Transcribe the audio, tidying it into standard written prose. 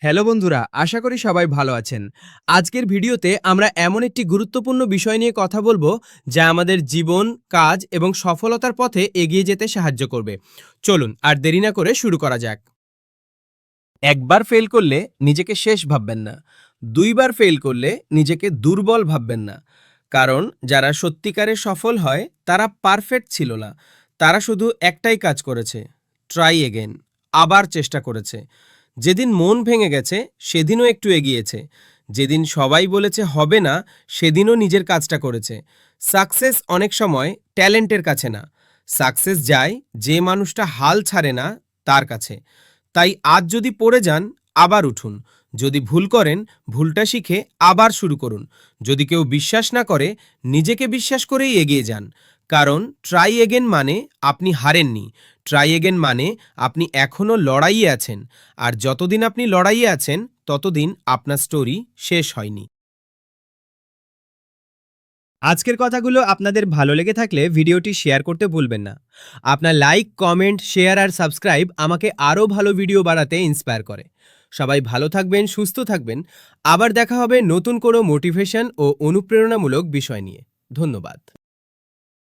Hello বন্ধুরা, আশা করি সবাই ভালো আছেন। আজকের ভিডিওতে আমরা এমন একটি গুরুত্বপূর্ণ বিষয় নিয়ে কথা বলবো যা আমাদের জীবন, কাজ এবং সফলতার পথে এগিয়ে যেতে সাহায্য করবে। চলুন আর দেরি না করে শুরু করা যাক। একবার ফেল করলে নিজেকে শেষ ভাববেন না। দুইবার ফেল করলে নিজেকে দুর্বল ভাববেন না। কারণ যারা সত্যিকারে সফল হয় তারা পারফেক্ট ছিল না। তারা শুধু একটাই কাজ করেছে, ট্রাই এগেন, আবার চেষ্টা করেছে। যেদিন মন ভেঙে গেছে সেদিনও একটু এগিয়েছে। যেদিন সবাই বলেছে হবে না, সেদিনও নিজের কাজটা করেছে। সাকসেস অনেক সময় ট্যালেন্টের কাছে না, সাকসেস যায় যে মানুষটা হাল ছাড়ে না তার কাছে। তাই আজ যদি পড়ে যান, আবার উঠুন। যদি ভুল করেন, ভুলটা শিখে আবার শুরু করুন। যদি কেউ বিশ্বাস না করে, নিজেকে বিশ্বাস করেই এগিয়ে যান। কারণ ট্রাই এগেন মানে আপনি হারেননি। ট্রাই এগেন মানে আপনি এখনও লড়াইয়ে আছেন। আর যতদিন আপনি লড়াইয়ে আছেন, ততদিন আপনার স্টোরি শেষ হয়নি। আজকের কথাগুলো আপনাদের ভালো লেগে থাকলে ভিডিওটি শেয়ার করতে ভুলবেন না। আপনার লাইক, কমেন্ট, শেয়ার আর সাবস্ক্রাইব আমাকে আরও ভালো ভিডিও বানাতে ইন্সপায়ার করে। সবাই ভালো থাকবেন, সুস্থ থাকবেন। আবার দেখা হবে নতুন কোনো মোটিভেশন ও অনুপ্রেরণামূলক বিষয় নিয়ে। ধন্যবাদ।